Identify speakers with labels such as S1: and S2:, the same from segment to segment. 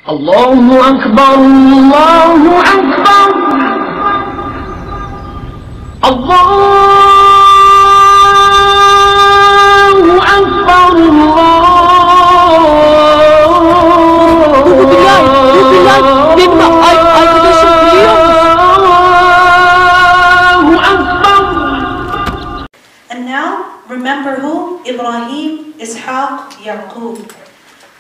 S1: Allahu Akbar, Allahu Akbar, Allahu Akbar, Allahu Akbar.
S2: And now, remember who? Ibrahim, Ishaq, Yaqub.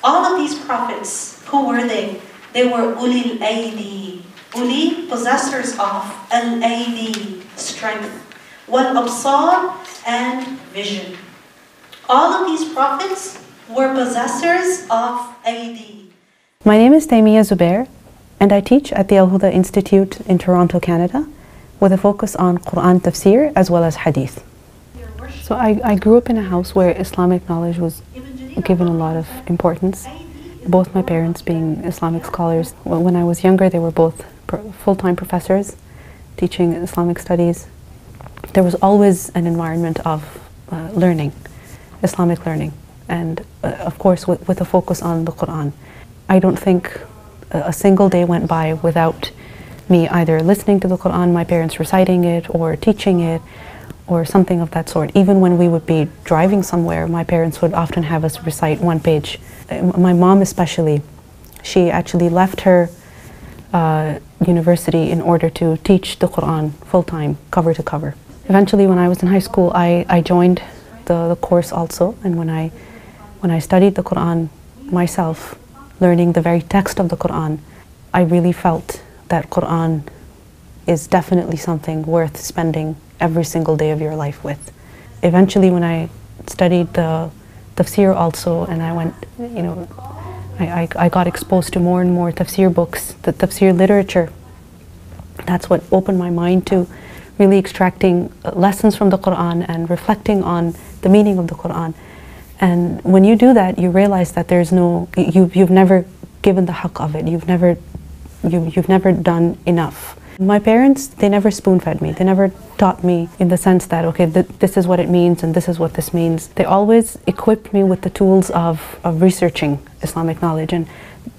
S2: All of these prophets, who were they? They were ulil aidi. Uli, possessors of, al-aidi, strength. Wal absar, and vision. All of these prophets were possessors of aidi.
S3: My name is Taiymiyyah Zubair, and I teach at the Al-Huda Institute in Toronto, Canada, with a focus on Quran tafsir as well as hadith. So I grew up in a house where Islamic knowledge was given a lot of importance. Both my parents being Islamic scholars. When I was younger, they were both full-time professors teaching Islamic studies. There was always an environment of learning, Islamic learning, and of course with a focus on the Quran. I don't think a single day went by without me either listening to the Quran, my parents reciting it, or teaching it, or something of that sort. Even when we would be driving somewhere, my parents would often have us recite one page. My mom especially, she actually left her university in order to teach the Quran full-time, cover to cover. Eventually, when I was in high school, I joined the course also, and when I studied the Quran myself, learning the very text of the Quran, I really felt that Quran is definitely something worth spending every single day of your life with. Eventually, when I studied the tafsir also, and I went, I got exposed to more and more tafsir books, the tafsir literature. That's what opened my mind to really extracting lessons from the Quran and reflecting on the meaning of the Quran. And when you do that, you realize that there's no, you've never given the haqq of it. You've never done enough. My parents, they never spoon-fed me. They never taught me in the sense that, okay, this is what it means and this is what this means. They always equipped me with the tools of researching Islamic knowledge. And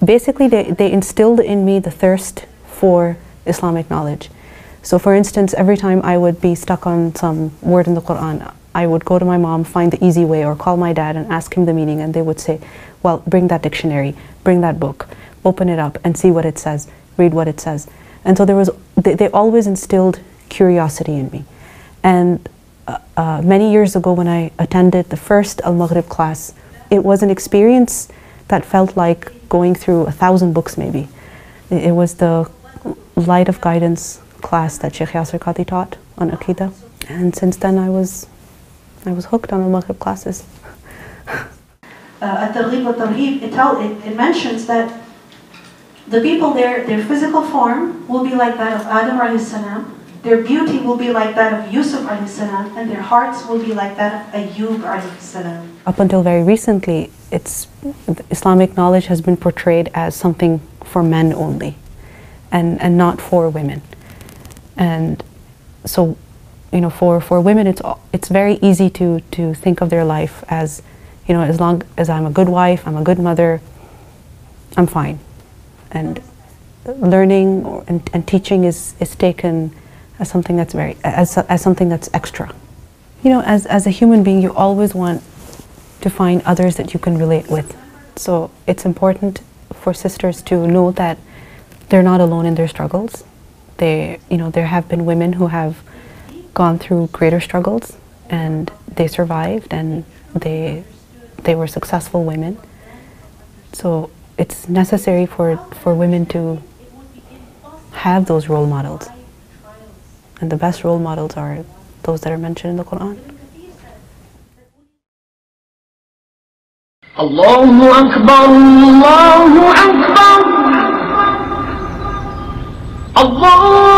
S3: basically, they instilled in me the thirst for Islamic knowledge. So for instance, every time I would be stuck on some word in the Quran, I would go to my mom, find the easy way, or call my dad and ask him the meaning, and they would say, well, bring that dictionary, bring that book, open it up and see what it says, read what it says. And so they always instilled curiosity in me. And many years ago when I attended the first Al-Maghrib class, it was an experience that felt like going through 1,000 books maybe. It was the Light of Guidance class that Sheikh Yasir Qadhi taught on Aqidah. And since then I was hooked on Al-Maghrib classes.
S2: At-Targhib wa-Tarhib, it mentions that the people there, their physical form will be like that of Adam alayhi salam, their beauty will be like that of Yusuf alayhi salam, and their hearts will be like that of Ayyub alayhi salam.
S3: Up until very recently, Islamic knowledge has been portrayed as something for men only, and not for women. And so, for women, it's very easy to think of their life as, as long as I'm a good wife, I'm a good mother, I'm fine. And learning and teaching is taken as something that's as something that's extra. As a human being, you always want to find others that you can relate with. So it's important for sisters to know that they're not alone in their struggles. There have been women who have gone through greater struggles and they survived and they were successful women. So it's necessary for women to have those role models. And the best role models are those that are mentioned in the Quran.
S1: Allahu Akbar, Allahu Akbar, Allah.